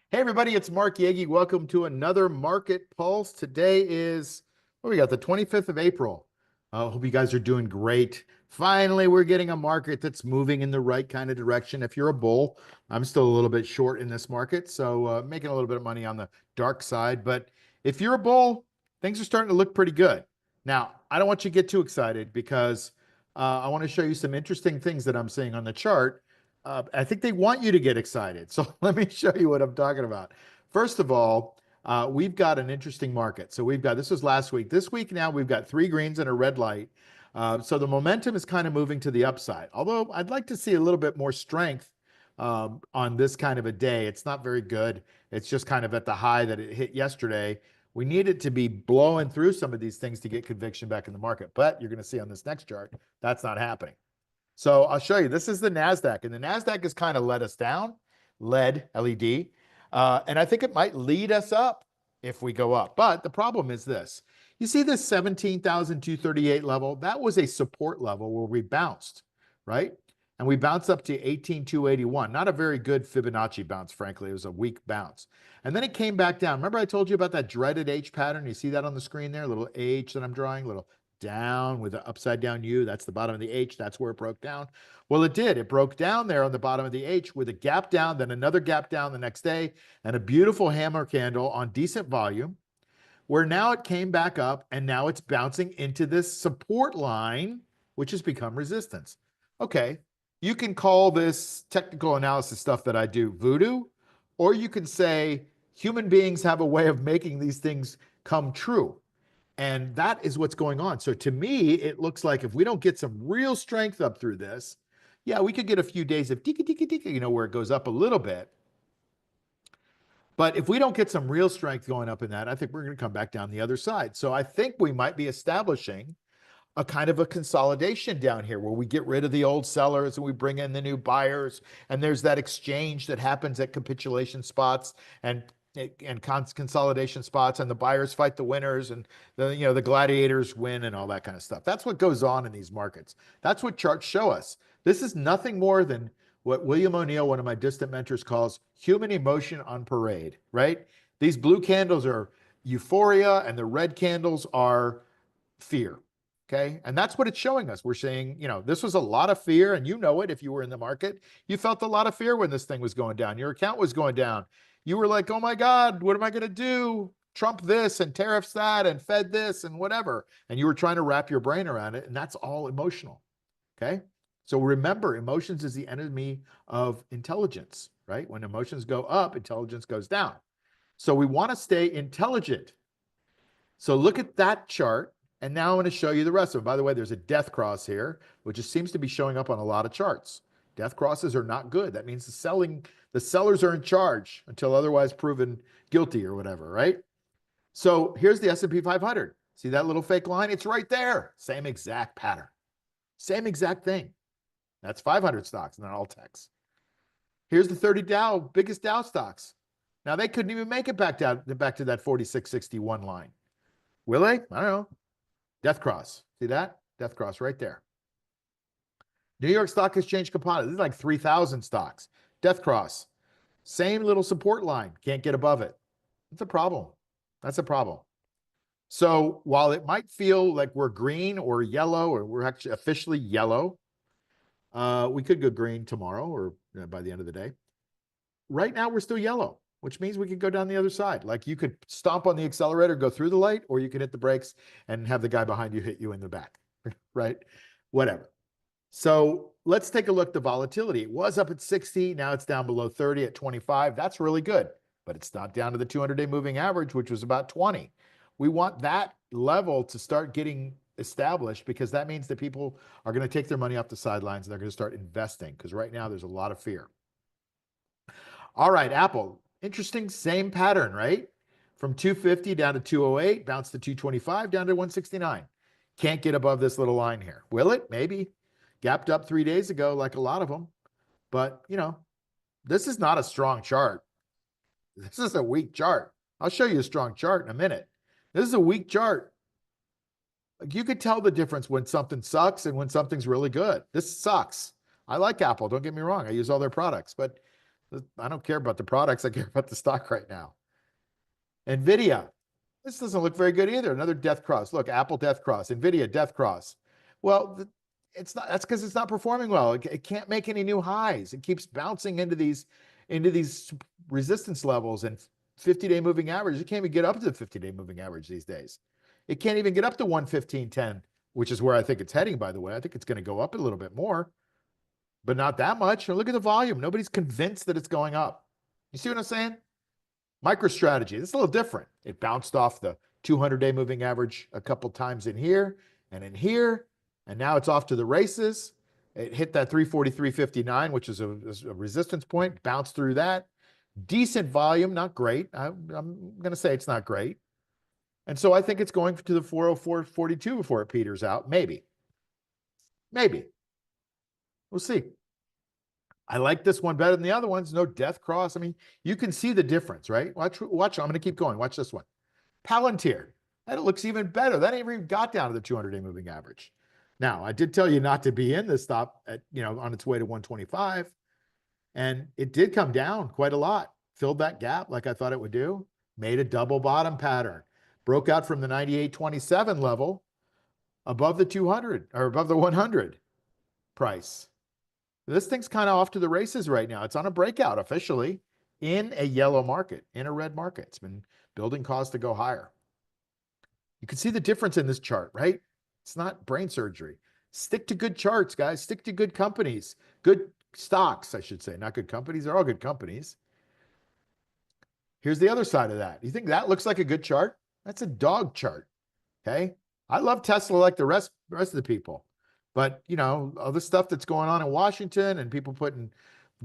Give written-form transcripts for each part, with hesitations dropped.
Hey everybody, it's Mark Yagi. Welcome to another Market Pulse. Today is, what we got, the 25th of April. I hope you guys are doing great. Finally, we're getting a market that's moving in the right kind of direction. If you're a bull, I'm still a little bit short in this market, so making a little bit of money on the dark side. But if you're a bull, things are starting to look pretty good. Now, I don't want you to get too excited because I want to show you some interesting things that I'm seeing on the chart. I think they want you to get excited. So let me show you what I'm talking about. First of all, we've got an interesting market. So this was last week. This week now we've got 3 greens and a red light. So the momentum is kind of moving to the upside. Although I'd like to see a little bit more strength on this kind of a day. It's not very good. It's just kind of at the high that it hit yesterday. We need it to be blowing through some of these things to get conviction back in the market. But you're going to see on this next chart, that's not happening. So I'll show you. This is the NASDAQ, and the NASDAQ has kind of let us down, LED, and I think it might lead us up if we go up. But the problem is this. You see this 17,238 level? That was a support level where we bounced, right? And we bounced up to 18,281. Not a very good Fibonacci bounce, frankly. It was a weak bounce. And then it came back down. Remember I told you about that dreaded H pattern? You see that on the screen there? A little H that I'm drawing, a little down with the upside down U. That's the bottom of the H. That's where it broke down. Well, it did. It broke down there on the bottom of the H with a gap down, then another gap down the next day, and a beautiful hammer candle on decent volume, where now it came back up and now it's bouncing into this support line, which has become resistance. Okay, you can call this technical analysis stuff that I do voodoo, or you can say human beings have a way of making these things come true. And that is what's going on. So to me, it looks like if we don't get some real strength up through this, yeah, we could get a few days of tika, tika, tika, where it goes up a little bit. But if we don't get some real strength going up in that, I think we're going to come back down the other side. So I think we might be establishing a kind of a consolidation down here where we get rid of the old sellers and we bring in the new buyers. And there's that exchange that happens at capitulation spots and consolidation spots, and the buyers fight the winners, and the gladiators win, and all that kind of stuff. That's what goes on in these markets. That's what charts show us. This is nothing more than what William O'Neill, one of my distant mentors, calls human emotion on parade, right? These blue candles are euphoria and the red candles are fear. Okay. And that's what it's showing us. We're saying, this was a lot of fear, and you know it if you were in the market. You felt a lot of fear when this thing was going down. Your account was going down. You were like, oh my God, what am I going to do? Trump this and tariffs that and Fed this and whatever. And you were trying to wrap your brain around it. And that's all emotional. Okay. So remember, emotions is the enemy of intelligence, right? When emotions go up, intelligence goes down. So we want to stay intelligent. So look at that chart. And now I'm going to show you the rest of it. By the way, there's a death cross here, which just seems to be showing up on a lot of charts. Death crosses are not good. That means the sellers are in charge until otherwise proven guilty or whatever, right? So here's the S&P 500. See that little fake line? It's right there. Same exact pattern. Same exact thing. That's 500 stocks, not all techs. Here's the 30 Dow, biggest Dow stocks. Now they couldn't even make it back to that 4661 line. Will they? I don't know. Death cross. See that? Death cross right there. New York Stock Exchange Composite. This is like 3,000 stocks. Death cross. Same little support line. Can't get above it. That's a problem. That's a problem. So while it might feel like we're green or yellow, or we're actually officially yellow, we could go green tomorrow or by the end of the day. Right now, we're still yellow, which means we could go down the other side. Like you could stomp on the accelerator, go through the light, or you could hit the brakes and have the guy behind you hit you in the back, right? Whatever. So let's take a look at the volatility. It was up at 60. Now it's down below 30 at 25. That's really good, but it's not down to the 200-day moving average, which was about 20. We want that level to start getting established, because that means that people are going to take their money off the sidelines and they're going to start investing, because right now there's a lot of fear. All right, Apple. Interesting, same pattern, right? From 250 down to 208, bounced to 225, down to 169. Can't get above this little line here. Will it? Maybe. Gapped up 3 days ago, like a lot of them. But, this is not a strong chart. This is a weak chart. I'll show you a strong chart in a minute. This is a weak chart. You could tell the difference when something sucks and when something's really good. This sucks. I like Apple. Don't get me wrong. I use all their products. But I don't care about the products. I care about the stock right now. NVIDIA. This doesn't look very good either. Another death cross. Look, Apple death cross, NVIDIA death cross. Well, it's not. That's because it's not performing well. It can't make any new highs. It keeps bouncing into these resistance levels and 50-day moving average. It can't even get up to the 50-day moving average these days. It can't even get up to 115.10, which is where I think it's heading. By the way, I think it's going to go up a little bit more, but not that much. Look at the volume. Nobody's convinced that it's going up. You see what I'm saying? MicroStrategy, this is a little different. It bounced off the 200-day moving average a couple times in here, and now it's off to the races. It hit that 343.59, which is a resistance point, bounced through that. Decent volume, not great. I'm going to say it's not great. And so I think it's going to the 404.42 before it peters out. Maybe. We'll see. I like this one better than the other ones. No death cross. I mean, you can see the difference, right? Watch. I'm going to keep going. Watch this one. Palantir. That looks even better. That ain't even got down to the 200-day moving average. Now, I did tell you not to be in this stop at, on its way to 125. And it did come down quite a lot. Filled that gap like I thought it would do. Made a double bottom pattern. Broke out from the 98.27 level above the 200 or above the 100 price. This thing's kind of off to the races right now. It's on a breakout officially in a yellow market, in a red market. It's been building cause to go higher. You can see the difference in this chart, right? It's not brain surgery. Stick to good charts, guys. Stick to good companies, good stocks, I should say, not good companies. They're all good companies. Here's the other side of that. You think that looks like a good chart? That's a dog chart, okay? I love Tesla like the rest of the people. But, all the stuff that's going on in Washington and people putting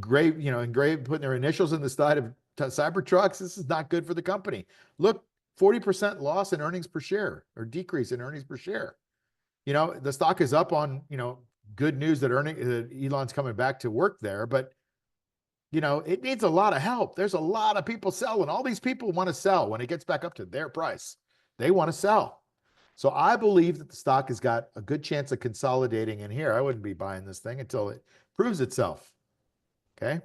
putting their initials in the side of Cybertrucks, this is not good for the company. Look, 40% loss in earnings per share or decrease in earnings per share. The stock is up on, good news that Elon's coming back to work there, but it needs a lot of help. There's a lot of people selling. All these people want to sell when it gets back up to their price. They want to sell. So I believe that the stock has got a good chance of consolidating in here. I wouldn't be buying this thing until it proves itself. Okay.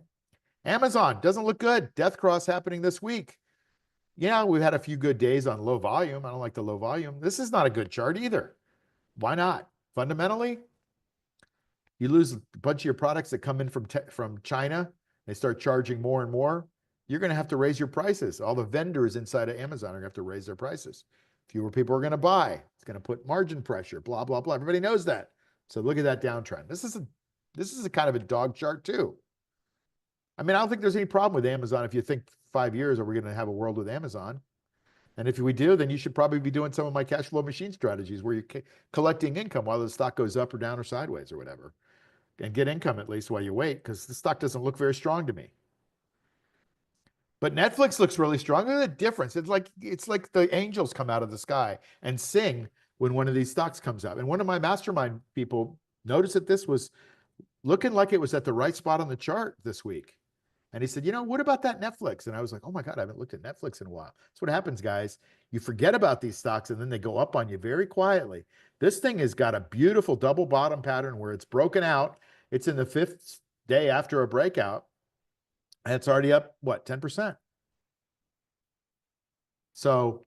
Amazon doesn't look good. Death cross happening this week. We've had a few good days on low volume. I don't like the low volume. This is not a good chart either. Why not? Fundamentally, you lose a bunch of your products that come in from China. They start charging more and more. You're going to have to raise your prices. All the vendors inside of Amazon are going to have to raise their prices. Fewer people are going to buy. It's going to put margin pressure, blah, blah, blah. Everybody knows that. So look at that downtrend. This is a kind of a dog chart too. I mean, I don't think there's any problem with Amazon if you think 5 years are we going to have a world with Amazon. And if we do, then you should probably be doing some of my cash flow machine strategies where you're collecting income while the stock goes up or down or sideways or whatever. And get income at least while you wait, because the stock doesn't look very strong to me. But Netflix looks really strong. Look at the difference. It's like the angels come out of the sky and sing when one of these stocks comes up. And one of my mastermind people noticed that this was looking like it was at the right spot on the chart this week. And he said, what about that Netflix? And I was like, oh my God, I haven't looked at Netflix in a while. That's what happens, guys. You forget about these stocks and then they go up on you very quietly. This thing has got a beautiful double bottom pattern where it's broken out. It's in the 5th day after a breakout. And it's already up, 10%. So,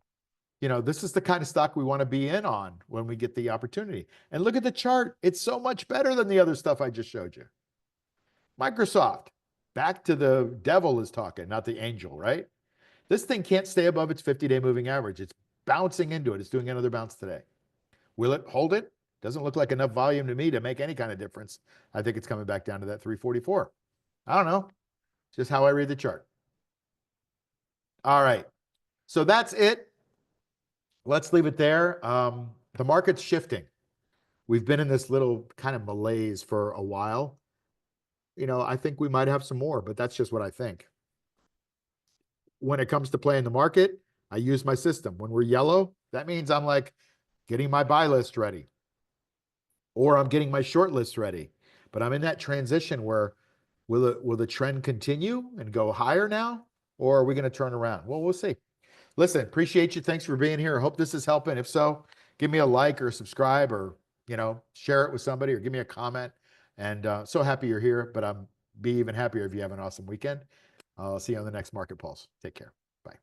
this is the kind of stock we want to be in on when we get the opportunity. And look at the chart. It's so much better than the other stuff I just showed you. Microsoft, back to the devil is talking, not the angel, right? This thing can't stay above its 50-day moving average. It's bouncing into it. It's doing another bounce today. Will it hold it? Doesn't look like enough volume to me to make any kind of difference. I think it's coming back down to that 344. I don't know. It's just how I read the chart. All right. So that's it. Let's leave it there. The market's shifting. We've been in this little kind of malaise for a while. I think we might have some more, but that's just what I think. When it comes to playing the market, I use my system. When we're yellow, that means I'm like getting my buy list ready, or I'm getting my short list ready. But I'm in that transition where will the trend continue and go higher now, or are we going to turn around? Well, we'll see. Listen, appreciate you. Thanks for being here. I hope this is helping. If so, give me a like or subscribe, or share it with somebody, or give me a comment. And so happy you're here. But I'm be even happier if you have an awesome weekend. I'll see you on the next Market Pulse. Take care. Bye.